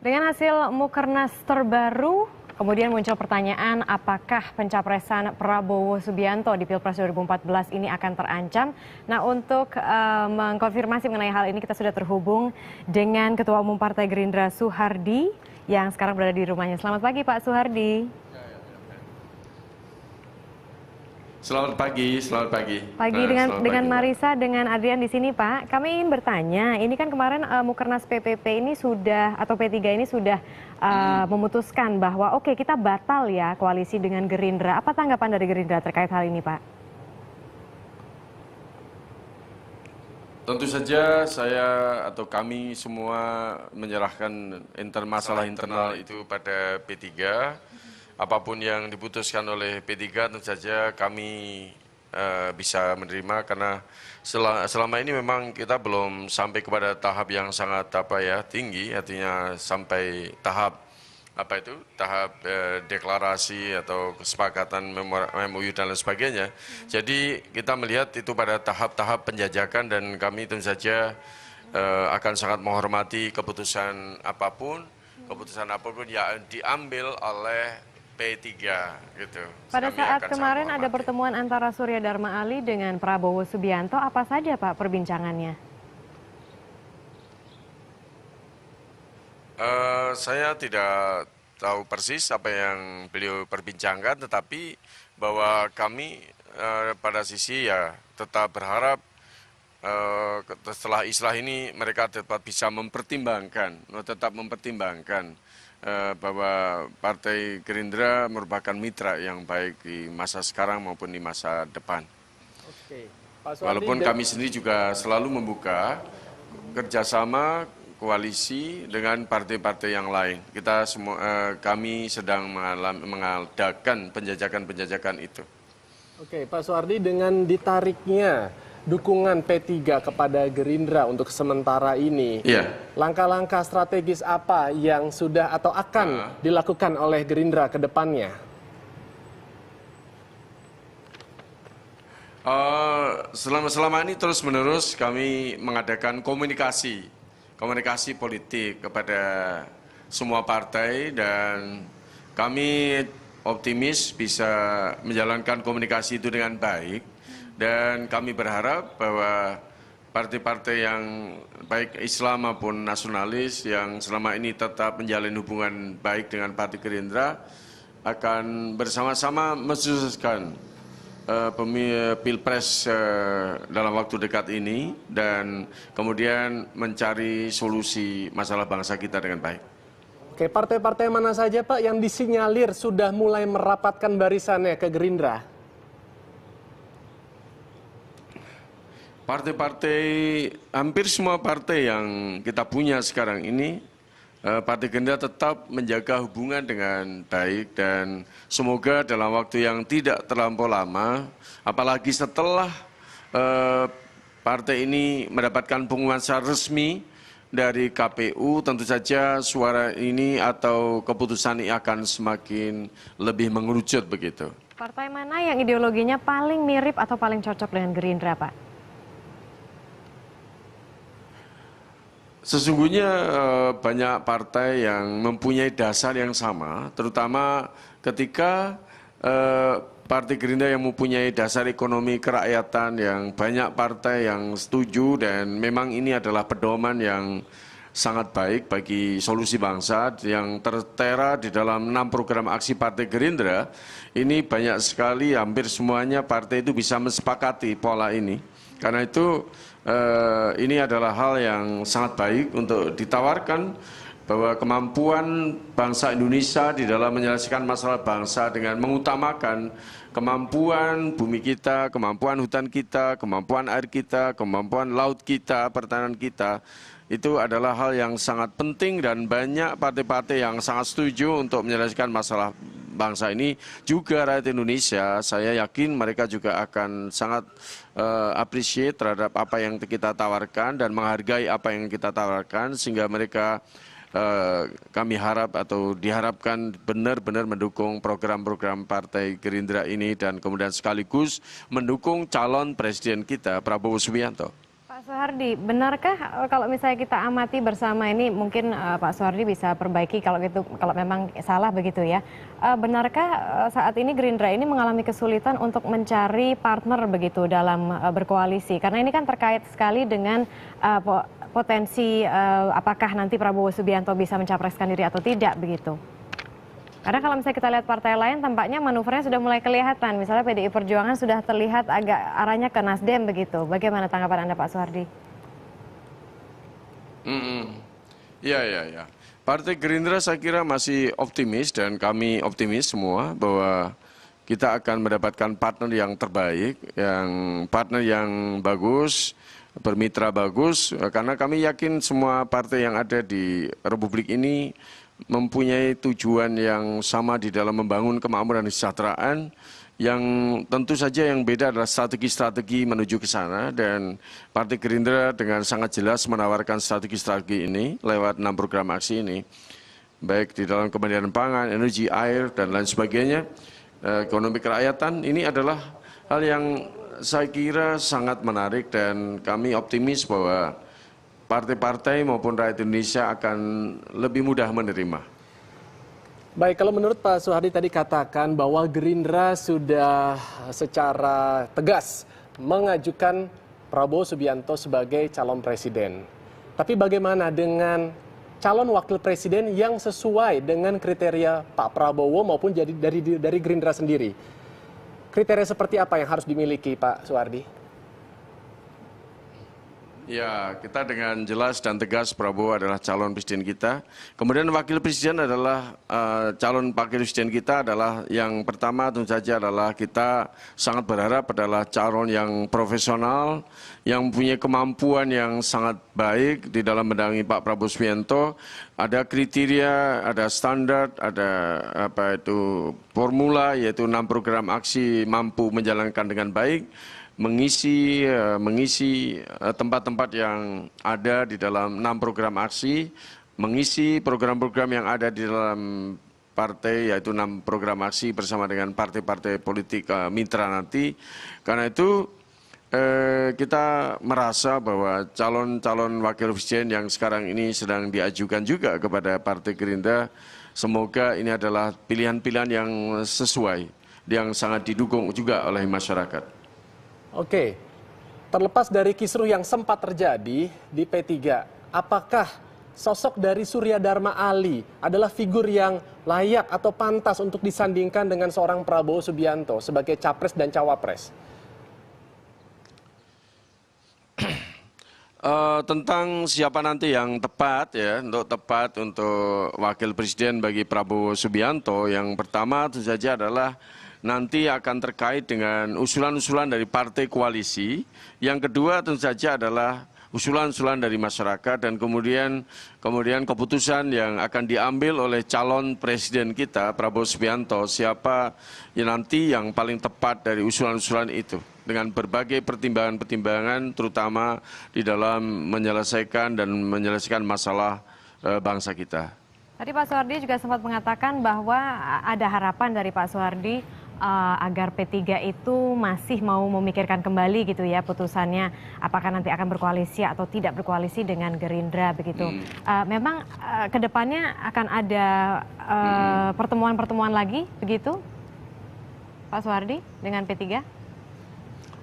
Dengan hasil Mukernas terbaru, kemudian muncul pertanyaan apakah pencapresan Prabowo Subianto di Pilpres 2014 ini akan terancam. Nah, untuk mengkonfirmasi mengenai hal ini kita sudah terhubung dengan Ketua Umum Partai Gerindra Soehardi yang sekarang berada di rumahnya. Selamat pagi Pak Soehardi. Selamat pagi, selamat pagi. Pagi dengan Marisa, dengan Adrian di sini Pak. Kami ingin bertanya, ini kan kemarin Mukernas PPP ini sudah atau P3 ini sudah memutuskan bahwa oke, kita batal ya koalisi dengan Gerindra. Apa tanggapan dari Gerindra terkait hal ini Pak? Tentu saja saya atau kami semua menyerahkan masalah internal itu pada P3. Apapun yang diputuskan oleh P3 tentu saja kami bisa menerima karena selama ini memang kita belum sampai kepada tahap yang sangat tinggi, artinya sampai tahap deklarasi atau kesepakatan MOU dan lain sebagainya. Jadi kita melihat itu pada tahap-tahap penjajakan dan kami tentu saja akan sangat menghormati keputusan apapun yang diambil oleh P3 gitu. Pada saat kemarin ada pertemuan antara Surya Dharma Ali dengan Prabowo Subianto, apa saja Pak perbincangannya? Saya tidak tahu persis apa yang beliau perbincangkan, tetapi bahwa kami pada sisi ya tetap berharap setelah islah ini mereka tetap bisa mempertimbangkan bahwa Partai Gerindra merupakan mitra yang baik di masa sekarang maupun di masa depan. Oke. Pak Soehardi, walaupun kami sendiri juga selalu membuka kerjasama koalisi dengan partai-partai yang lain. Kami sedang mengadakan penjajakan itu. Oke, Pak Soehardi, dengan ditariknya dukungan P3 kepada Gerindra untuk sementara ini, langkah-langkah strategis apa yang sudah atau akan dilakukan oleh Gerindra ke depannya? Selama ini terus-menerus kami mengadakan komunikasi politik kepada semua partai dan kami optimis bisa menjalankan komunikasi itu dengan baik. Dan kami berharap bahwa partai-partai yang baik Islam maupun nasionalis yang selama ini tetap menjalin hubungan baik dengan Partai Gerindra akan bersama-sama mensukseskan Pilpres dalam waktu dekat ini dan kemudian mencari solusi masalah bangsa kita dengan baik. Oke, partai-partai mana saja Pak yang disinyalir sudah mulai merapatkan barisannya ke Gerindra? Hampir semua partai yang kita punya sekarang ini, Partai Gerindra tetap menjaga hubungan dengan baik dan semoga dalam waktu yang tidak terlampau lama, apalagi setelah partai ini mendapatkan pengumuman secara resmi dari KPU, tentu saja suara ini atau keputusan ini akan semakin lebih mengerucut begitu. Partai mana yang ideologinya paling mirip atau paling cocok dengan Gerindra, Pak? Sesungguhnya banyak partai yang mempunyai dasar yang sama, terutama ketika Partai Gerindra yang mempunyai dasar ekonomi kerakyatan yang banyak partai yang setuju dan memang ini adalah pedoman yang sangat baik bagi solusi bangsa yang tertera di dalam 6 program aksi Partai Gerindra. Ini banyak sekali, hampir semuanya partai itu bisa mensepakati pola ini. Karena itu ini adalah hal yang sangat baik untuk ditawarkan bahwa kemampuan bangsa Indonesia di dalam menyelesaikan masalah bangsa dengan mengutamakan kemampuan bumi kita, kemampuan hutan kita, kemampuan air kita, kemampuan laut kita, pertahanan kita, itu adalah hal yang sangat penting dan banyak partai-partai yang sangat setuju untuk menyelesaikan masalah bangsa ini. Juga rakyat Indonesia, saya yakin mereka juga akan sangat appreciate terhadap apa yang kita tawarkan dan menghargai apa yang kita tawarkan, sehingga mereka kami harap atau diharapkan benar-benar mendukung program-program Partai Gerindra ini dan kemudian sekaligus mendukung calon presiden kita Prabowo Subianto. Pak Soehardi, benarkah kalau misalnya kita amati bersama ini, mungkin Pak Soehardi bisa perbaiki kalau gitu, kalau memang salah begitu ya. Benarkah saat ini Gerindra ini mengalami kesulitan untuk mencari partner begitu dalam berkoalisi? Karena ini kan terkait sekali dengan potensi apakah nanti Prabowo Subianto bisa mencapreskan diri atau tidak begitu. Karena kalau misalnya kita lihat partai lain tampaknya manuvernya sudah mulai kelihatan. Misalnya PDI Perjuangan sudah terlihat agak arahnya ke Nasdem begitu. Bagaimana tanggapan Anda Pak Soehardi? Ya. Partai Gerindra saya kira masih optimis dan kami optimis semua bahwa kita akan mendapatkan partner yang terbaik, partner yang bagus, bermitra bagus. Karena kami yakin semua partai yang ada di Republik ini mempunyai tujuan yang sama di dalam membangun kemakmuran dan kesejahteraan, yang tentu saja yang beda adalah strategi-strategi menuju ke sana, dan Partai Gerindra dengan sangat jelas menawarkan strategi-strategi ini lewat 6 program aksi ini, baik di dalam kemandirian pangan, energi, air, dan lain sebagainya, ekonomi kerakyatan. Ini adalah hal yang saya kira sangat menarik dan kami optimis bahwa partai-partai maupun rakyat Indonesia akan lebih mudah menerima. Baik, kalau menurut Pak Soehardi tadi katakan bahwa Gerindra sudah secara tegas mengajukan Prabowo Subianto sebagai calon presiden. Tapi bagaimana dengan calon wakil presiden yang sesuai dengan kriteria Pak Prabowo maupun dari Gerindra sendiri? Kriteria seperti apa yang harus dimiliki Pak Soehardi? Ya, kita dengan jelas dan tegas Prabowo adalah calon presiden kita. Kemudian wakil presiden adalah calon wakil presiden kita adalah yang pertama tentu saja adalah kita sangat berharap adalah calon yang profesional, yang punya kemampuan yang sangat baik di dalam mendampingi Pak Prabowo Subianto. Ada kriteria, ada standar, ada formula, yaitu 6 program aksi mampu menjalankan dengan baik, mengisi tempat-tempat yang ada di dalam 6 program aksi, mengisi program-program yang ada di dalam partai, yaitu 6 program aksi bersama dengan partai-partai politik mitra nanti. Karena itu kita merasa bahwa calon-calon wakil presiden yang sekarang ini sedang diajukan juga kepada Partai Gerindra, semoga ini adalah pilihan-pilihan yang sesuai, yang sangat didukung juga oleh masyarakat. Oke, terlepas dari kisruh yang sempat terjadi di P3, apakah sosok dari Surya Dharma Ali adalah figur yang layak atau pantas untuk disandingkan dengan seorang Prabowo Subianto sebagai capres dan cawapres? Tentang siapa nanti yang tepat ya, tepat untuk wakil presiden bagi Prabowo Subianto, yang pertama tentu saja adalah nanti akan terkait dengan usulan-usulan dari partai koalisi. Yang kedua tentu saja adalah usulan-usulan dari masyarakat, dan kemudian keputusan yang akan diambil oleh calon presiden kita Prabowo Subianto, siapa yang nanti yang paling tepat dari usulan-usulan itu, dengan berbagai pertimbangan-pertimbangan terutama di dalam menyelesaikan masalah bangsa kita. Tadi Pak Soehardi juga sempat mengatakan bahwa ada harapan dari Pak Soehardi agar P3 itu masih mau memikirkan kembali gitu ya putusannya, apakah nanti akan berkoalisi atau tidak berkoalisi dengan Gerindra begitu. Memang kedepannya akan ada pertemuan-pertemuan lagi begitu Pak Soehardi dengan P3?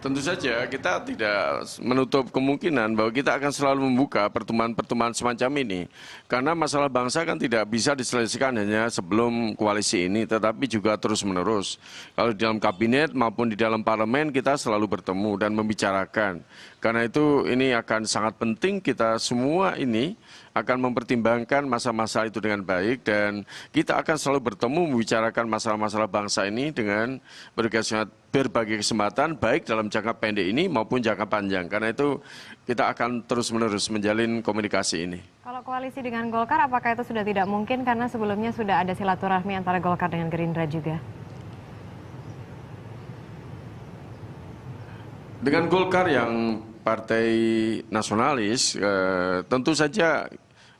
Tentu saja kita tidak menutup kemungkinan bahwa kita akan selalu membuka pertemuan-pertemuan semacam ini. Karena masalah bangsa kan tidak bisa diselesaikan hanya sebelum koalisi ini, tetapi juga terus-menerus. Kalau di dalam kabinet maupun di dalam parlemen kita selalu bertemu dan membicarakan. Karena itu ini akan sangat penting, kita semua ini akan mempertimbangkan masa-masa itu dengan baik, dan kita akan selalu bertemu membicarakan masalah-masalah bangsa ini dengan berbagai kesempatan, baik dalam jangka pendek ini maupun jangka panjang. Karena itu kita akan terus-menerus menjalin komunikasi ini. Kalau koalisi dengan Golkar, apakah itu sudah tidak mungkin karena sebelumnya sudah ada silaturahmi antara Golkar dengan Gerindra juga? Dengan Golkar yang partai nasionalis, tentu saja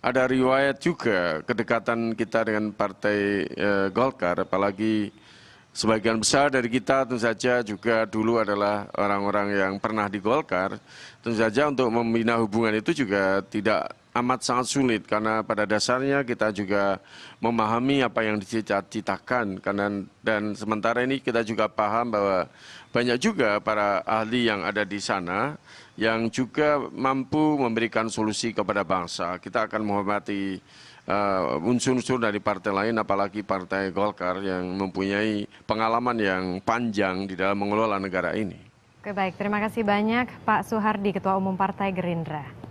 ada riwayat juga kedekatan kita dengan partai Golkar, apalagi sebagian besar dari kita tentu saja juga dulu adalah orang-orang yang pernah di Golkar. Tentu saja untuk membina hubungan itu juga tidak amat sangat sulit karena pada dasarnya kita juga memahami apa yang dicita-citakan dan sementara ini kita juga paham bahwa banyak juga para ahli yang ada di sana yang juga mampu memberikan solusi kepada bangsa. Kita akan menghormati unsur-unsur dari partai lain, apalagi partai Golkar yang mempunyai pengalaman yang panjang di dalam mengelola negara ini. Oke, baik, terima kasih banyak Pak Soehardi, Ketua Umum Partai Gerindra.